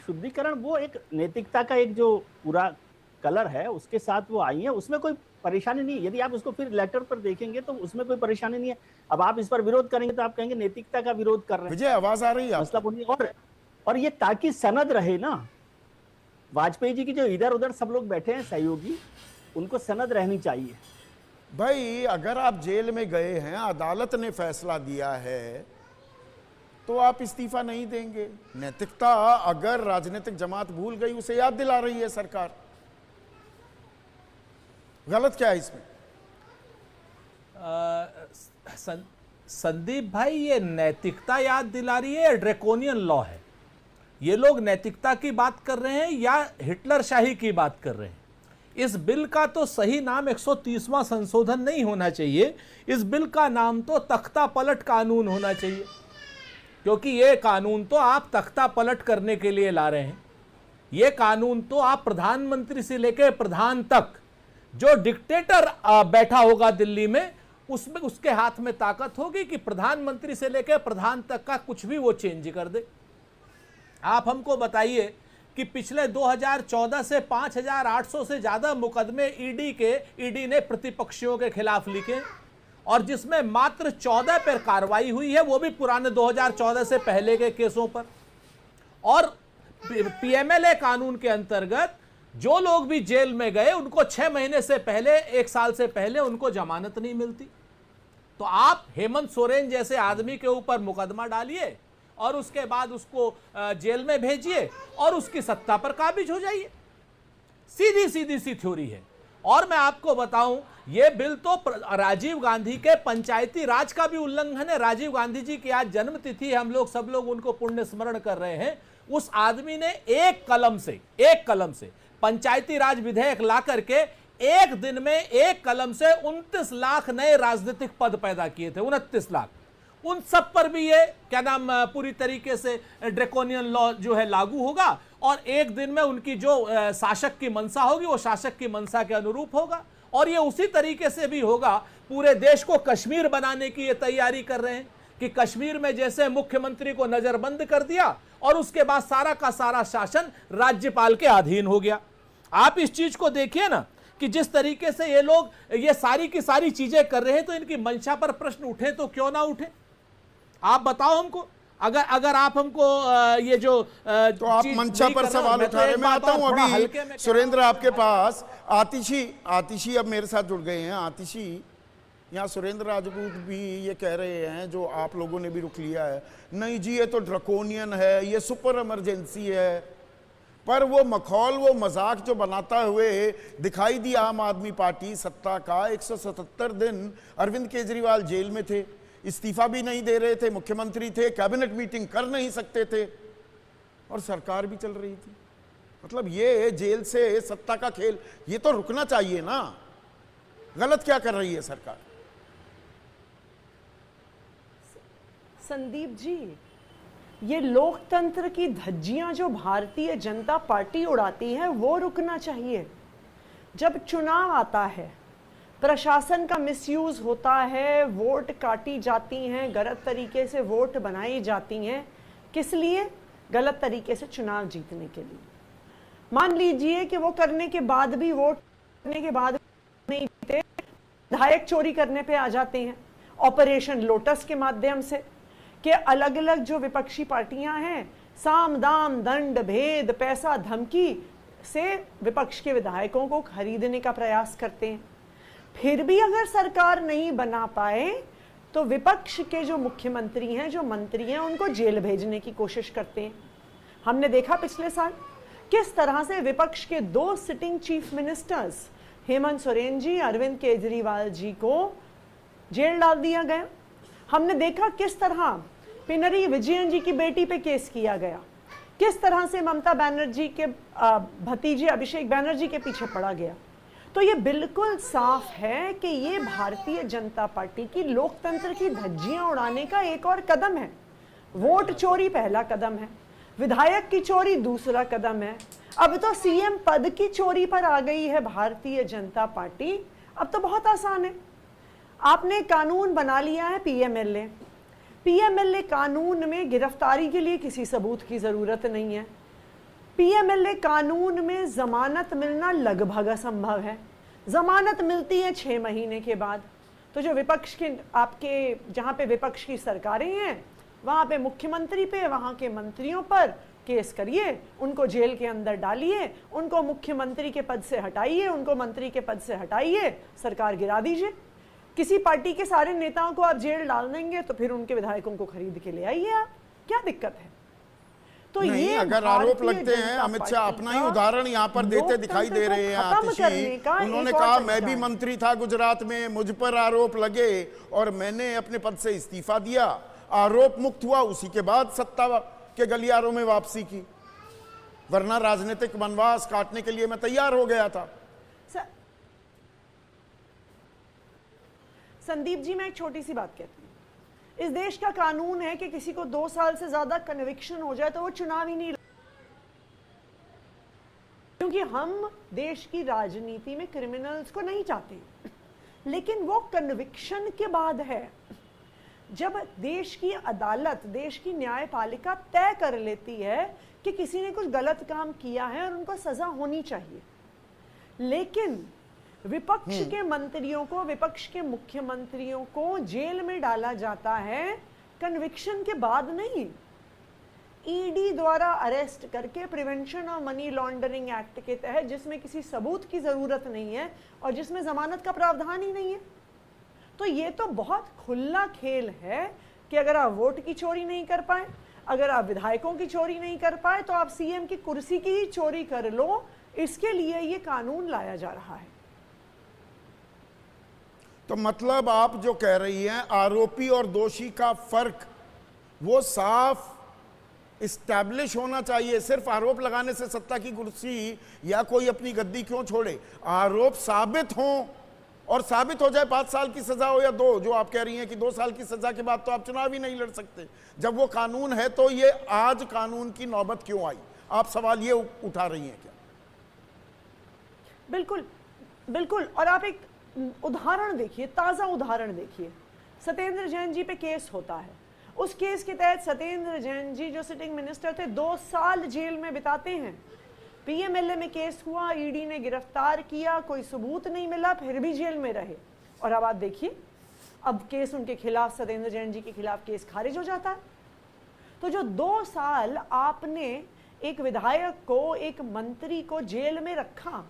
शुद्धिकरण वो एक नैतिकता का एक जो पूरा कलर है उसके साथ वो आई है, उसमें कोई परेशानी नहीं है। यदि आप उसको फिर लेटर पर देखेंगे तो उसमें कोई परेशानी नहीं है। अब आप इस पर विरोध करेंगे तो आप कहेंगे नैतिकता का विरोध कर रहे हैं। विजय, आवाज आ रही है मतलब आपको? उन्हें और ये ताकि सनद रहे ना, वाजपेयी जी की जो इधर उधर सब लोग बैठे हैं सहयोगी, उनको सनद रहनी चाहिए। भाई, अगर आप जेल में गए हैं, अदालत ने फैसला दिया है, तो आप इस्तीफा नहीं देंगे। नैतिकता अगर राजनीतिक जमात भूल गई, उसे याद दिला रही है सरकार। गलत क्या है इसमें? संदीप भाई, ये नैतिकता याद दिला रही है या ड्रैकोनियन लॉ है? ये लोग नैतिकता की बात कर रहे हैं या हिटलर शाही की बात कर रहे हैं? इस बिल का तो सही नाम 130वां संशोधन नहीं होना चाहिए। इस बिल का नाम तो तख्ता पलट कानून होना चाहिए, क्योंकि ये कानून तो आप तख्ता पलट करने के लिए ला रहे हैं। ये कानून तो आप प्रधानमंत्री से लेकर प्रधान तक, जो डिक्टेटर बैठा होगा दिल्ली में, उसमें उसके हाथ में ताकत होगी कि प्रधानमंत्री से लेकर प्रधान तक का कुछ भी वो चेंज कर दे। आप हमको बताइए कि पिछले 2014 से 5,800 से ज्यादा मुकदमे ईडी ने प्रतिपक्षियों के खिलाफ लिखे, और जिसमें मात्र 14 पर कार्रवाई हुई है, वो भी पुराने 2014 से पहले के केसों पर। और पीएमएलए कानून के अंतर्गत जो लोग भी जेल में गए, उनको 6 महीने से पहले, 1 साल से पहले उनको जमानत नहीं मिलती। तो आप हेमंत सोरेन जैसे आदमी के ऊपर मुकदमा डालिए और उसके बाद उसको जेल में भेजिए और उसकी सत्ता पर काबिज हो जाइए। सीधी सीधी सी थ्योरी है। और मैं आपको बताऊं, यह बिल तो राजीव गांधी के पंचायती राज का भी उल्लंघन है। राजीव गांधी जी की आज जन्म तिथि है, हम लोग सब लोग उनको पुण्य स्मरण कर रहे हैं। उस आदमी ने एक कलम से पंचायती राज विधेयक ला करके एक दिन में एक कलम से 29 लाख नए राजनीतिक पद पैदा किए थे। 29 लाख। उन सब पर भी ये क्या नाम पूरी तरीके से ड्रैकोनियन लॉ जो है लागू होगा, और एक दिन में उनकी जो शासक की मंशा होगी वो शासक की मंशा के अनुरूप होगा। और ये उसी तरीके से भी होगा। पूरे देश को कश्मीर बनाने की ये तैयारी कर रहे हैं कि कश्मीर में जैसे मुख्यमंत्री को नजरबंद कर दिया और उसके बाद सारा का सारा शासन राज्यपाल के अधीन हो गया। आप इस चीज को देखिए ना कि जिस तरीके से ये लोग ये सारी की सारी चीजें कर रहे हैं, तो इनकी मंशा पर प्रश्न उठे तो क्यों ना उठे? आप बताओ हमको। अगर आप हमको ये जो तो आप मंशा पर सवाल उठा रहे, मैं आता हूं अभी सुरेंद्र आपके पास। आतिशी अब मेरे साथ जुड़ गए हैं। आतिशी, यहाँ सुरेंद्र राजपूत भी ये कह रहे हैं, जो आप लोगों ने भी रुख लिया है, नहीं जी ये तो ड्रैकोनियन है, ये सुपर इमरजेंसी है। पर वो मखौल, वो मजाक जो बनाता हुए दिखाई दी आम आदमी पार्टी सत्ता का, 177 दिन अरविंद केजरीवाल जेल में थे, इस्तीफा भी नहीं दे रहे थे, मुख्यमंत्री थे, कैबिनेट मीटिंग कर नहीं सकते थे, और सरकार भी चल रही थी। मतलब ये जेल से सत्ता का खेल, ये तो रुकना चाहिए ना। गलत क्या कर रही है सरकार? संदीप जी, ये लोकतंत्र की धज्जियां जो भारतीय जनता पार्टी उड़ाती है वो रुकना चाहिए। जब चुनाव आता है, प्रशासन का मिसयूज होता है, वोट काटी जाती हैं, गलत तरीके से वोट बनाई जाती हैं। किस लिए? गलत तरीके से चुनाव जीतने के लिए। मान लीजिए कि वो करने के बाद भी, वोट करने के बाद नहीं जीते, विधायक चोरी करने पे आ जाते हैं ऑपरेशन लोटस के माध्यम से, कि अलग अलग जो विपक्षी पार्टियां हैं, साम दाम दंड भेद पैसा धमकी से विपक्ष के विधायकों को खरीदने का प्रयास करते हैं। फिर भी अगर सरकार नहीं बना पाए तो विपक्ष के जो मुख्यमंत्री हैं, जो मंत्री हैं, उनको जेल भेजने की कोशिश करते हैं। हमने देखा पिछले साल किस तरह से विपक्ष के 2 sitting chief ministers, Hemant Soren ji, Arvind Kejriwal ji को जेल डाल दिया गया। हमने देखा किस तरह पिनरी विजयन जी की बेटी पे केस किया गया, किस तरह से ममता बनर्जी के भतीजे अभिषेक बनर्जी के पीछे पड़ा गया। तो ये बिल्कुल साफ है कि ये भारतीय जनता पार्टी की लोकतंत्र की धज्जियां उड़ाने का एक और कदम है। वोट चोरी पहला कदम है, विधायक की चोरी दूसरा कदम है, अब तो सीएम पद की चोरी पर आ गई है भारतीय जनता पार्टी। अब तो बहुत आसान है, आपने कानून बना लिया है पीएमएलए कानून में गिरफ्तारी के लिए किसी सबूत की जरूरत नहीं है। पीएमएलए कानून में जमानत मिलना लगभग असंभव है। जमानत मिलती है 6 महीने के बाद। तो जो विपक्ष के आपके जहां पे विपक्ष की सरकारें हैं वहां पे मुख्यमंत्री पे, वहां के मंत्रियों पर केस करिए, उनको जेल के अंदर डालिए, उनको मुख्यमंत्री के पद से हटाइए, उनको मंत्री के पद से हटाइए, सरकार गिरा दीजिए। किसी पार्टी के सारे नेताओं को आप जेल डाल देंगे तो फिर उनके विधायकों को खरीद के ले आइए आप, क्या दिक्कत है? तो नहीं, ये अगर आरोप लगते हैं, अमित शाह अपना ही उदाहरण यहाँ पर देते दिखाई दे रहे हैं आतिशी। उन्होंने कहा मैं भी मंत्री था गुजरात में, मुझ पर आरोप लगे और मैंने अपने पद से इस्तीफा दिया, आरोप मुक्त हुआ, उसी के बाद सत्ता के गलियारों में वापसी की, वरना राजनीतिक वनवास काटने के लिए मैं तैयार हो गया था। संदीप जी, मैं एक छोटी सी बात कहती हूँ। इस देश का कानून है कि किसी को 2 साल से ज्यादा कन्विक्शन हो जाए तो वो चुनाव ही नहीं, क्योंकि हम देश की राजनीति में क्रिमिनल्स को नहीं चाहते। लेकिन वो कन्विक्शन के बाद है, जब देश की अदालत, देश की न्यायपालिका तय कर लेती है कि किसी ने कुछ गलत काम किया है और उनको सजा होनी चाहिए। लेकिन विपक्ष के मंत्रियों को, विपक्ष के मुख्यमंत्रियों को जेल में डाला जाता है कन्विक्शन के बाद नहीं, ईडी द्वारा अरेस्ट करके prevention of money laundering act के तहत, जिसमें किसी सबूत की जरूरत नहीं है और जिसमें जमानत का प्रावधान ही नहीं है। तो ये तो बहुत खुला खेल है कि अगर आप वोट की चोरी नहीं कर पाए, अगर आप विधायकों की चोरी नहीं कर पाए, तो आप सीएम की कुर्सी की ही चोरी कर लो। इसके लिए ये कानून लाया जा रहा है। तो मतलब आप जो कह रही हैं, आरोपी और दोषी का फर्क वो साफ इस्टेब्लिश होना चाहिए। सिर्फ आरोप लगाने से सत्ता की कुर्सी या कोई अपनी गद्दी क्यों छोड़े? आरोप साबित हो, और साबित हो जाए 5 साल की सजा हो या 2, जो आप कह रही हैं कि 2 साल की सजा के बाद तो आप चुनाव ही नहीं लड़ सकते। जब वो कानून है तो ये आज कानून की नौबत क्यों आई? आप सवाल ये उठा रही हैं क्या? बिल्कुल बिल्कुल। और आप एक उदाहरण देखिए, ताजा उदाहरण देखिए। सत्येंद्र जैन जी पे केस होता है। उस केस के तहत सत्येंद्र जैन जी जो सिटिंग मिनिस्टर थे 2 साल जेल में बिताते हैं। पीएमएलए में केस हुआ, ईडी ने गिरफ्तार किया, कोई सबूत नहीं मिला, फिर भी जेल में रहे। और अब आप देखिए, अब केस उनके खिलाफ, सत्येंद्र जैन जी के खिलाफ केस खारिज हो जाता है। तो जो 2 साल आपने एक विधायक को, एक मंत्री को जेल में रखा,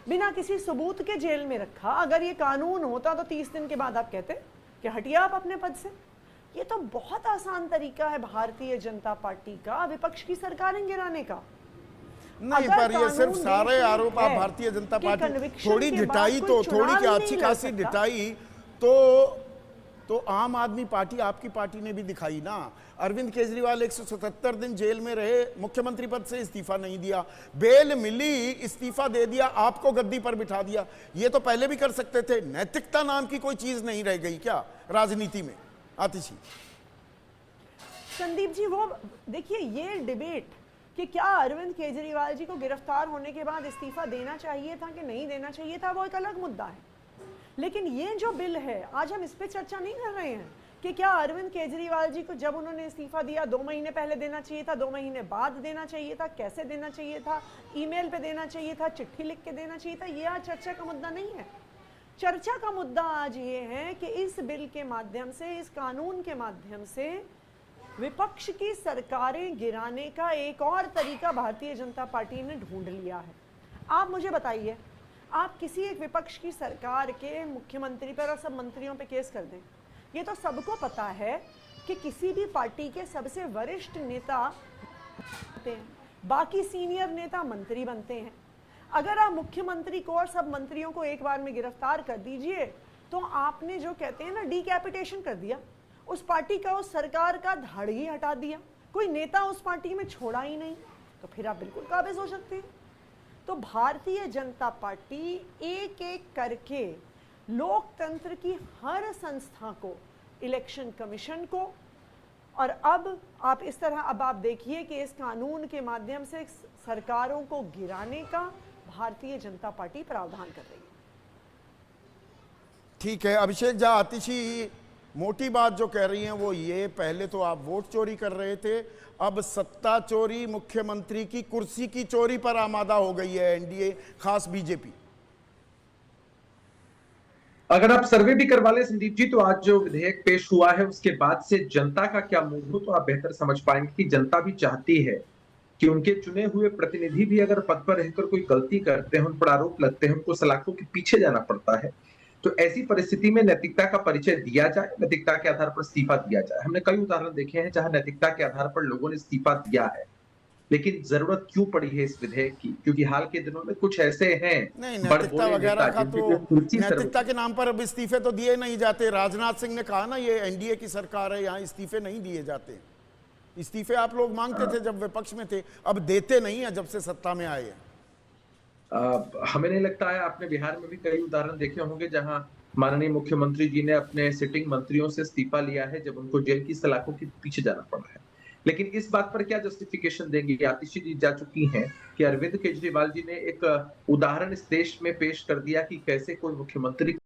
बिना किसी सबूत के जेल में रखा, अगर ये कानून होता तो 30 दिन के बाद आप कहते कि हटिए आप अपने पद से। ये तो बहुत आसान तरीका है भारतीय जनता पार्टी का विपक्ष की सरकारें गिराने का। नहीं, पर ये सिर्फ सारे आरोप आप भारतीय जनता पार्टी, थोड़ी ढिठाई तो, थोड़ी क्या अच्छी खासी ढिठाई तो आम आदमी पार्टी, आपकी पार्टी ने भी दिखाई ना। अरविंद केजरीवाल 177 दिन जेल में रहे, मुख्यमंत्री पद से इस्तीफा नहीं दिया, बेल मिली, इस्तीफा दे दिया, आपको गद्दी पर बिठा दिया। ये तो पहले भी कर सकते थे। नैतिकता नाम की कोई चीज नहीं रह गई क्या राजनीति में? आतिशी। संदीप जी, वो देखिए, ये डिबेट कि क्या अरविंद केजरीवाल जी को गिरफ्तार होने के बाद इस्तीफा देना चाहिए था कि नहीं देना चाहिए था, वो एक अलग मुद्दा है। लेकिन ये जो बिल है, आज हम इस पे चर्चा नहीं कर रहे हैं कि क्या अरविंद केजरीवाल जी को जब उन्होंने इस्तीफा दिया 2 महीने पहले देना चाहिए था, 2 महीने बाद देना चाहिए था, कैसे देना चाहिए था, ईमेल पे देना चाहिए था, चिट्ठी लिख के देना चाहिए था। ये आज चर्चा का मुद्दा नहीं है। चर्चा का मुद्दा आज ये है कि इस बिल के माध्यम से, इस कानून के माध्यम से विपक्ष की सरकारें गिराने का एक और तरीका भारतीय जनता पार्टी ने ढूंढ लिया है। आप मुझे बताइए, आप किसी एक विपक्ष की सरकार के मुख्यमंत्री पर और सब मंत्रियों पे केस कर दें, ये तो सबको पता है कि किसी भी पार्टी के सबसे वरिष्ठ नेता बनते हैं, बाकी सीनियर नेता मंत्री बनते हैं। अगर आप मुख्यमंत्री को और सब मंत्रियों को एक बार में गिरफ्तार कर दीजिए तो आपने जो कहते हैं ना डीकैपिटेशन कर दिया, उस पार्टी का, उस सरकार का धड़ ही हटा दिया, कोई नेता उस पार्टी में छोड़ा ही नहीं, तो फिर आप बिल्कुल काबिज हो सकते हैं। तो भारतीय जनता पार्टी एक एक करके लोकतंत्र की हर संस्था को, इलेक्शन कमीशन को, और अब आप इस तरह, अब आप देखिए कि इस कानून के माध्यम से सरकारों को गिराने का भारतीय जनता पार्टी प्रावधान कर रही है। ठीक है, अभिषेक झा, आतिशी मोटी बात जो कह रही हैं वो ये, पहले तो आप वोट चोरी कर रहे थे, अब सत्ता चोरी, मुख्यमंत्री की कुर्सी की चोरी पर आमादा हो गई है एनडीए, खास बीजेपी। अगर आप सर्वे भी करवा ले संदीप जी, तो आज जो विधेयक पेश हुआ है उसके बाद से जनता का क्या मूड हो, तो आप बेहतर समझ पाएंगे कि जनता भी चाहती है कि उनके चुने हुए प्रतिनिधि भी अगर पद पर रहकर कोई गलती करते हैं, उन पर आरोप लगते हैं, उनको सलाखों के पीछे जाना पड़ता है। तो ऐसी परिस्थिति में नैतिकता का परिचय दिया जाए, नैतिकता के आधार पर इस्तीफा दिया जाए। हमने कई उदाहरण देखे हैं जहां नैतिकता के आधार पर लोगों ने इस्तीफा दिया है, लेकिन जरूरत क्यों पड़ी है इस विधेयक की? क्योंकि हाल के दिनों में कुछ ऐसे हैं नहीं, नैतिकता वगैरह का तो, नैतिकता के नाम पर अब इस्तीफे तो दिए नहीं जाते। राजनाथ सिंह ने कहा ना, ये एनडीए की सरकार है, यहाँ इस्तीफे नहीं दिए जाते। इस्तीफे आप लोग मांगते थे जब विपक्ष में थे, अब देते नहीं है जब से सत्ता में आए हैं। हमें नहीं लगता है, आपने बिहार में भी कई उदाहरण देखे होंगे जहां माननीय मुख्यमंत्री जी ने अपने सिटिंग मंत्रियों से इस्तीफा लिया है जब उनको जेल की सलाखों के पीछे जाना पड़ा है। लेकिन इस बात पर क्या जस्टिफिकेशन देंगे? आतिशी जी जा चुकी हैं कि अरविंद केजरीवाल जी ने एक उदाहरण इस देश में पेश कर दिया कि कैसे कोई मुख्यमंत्री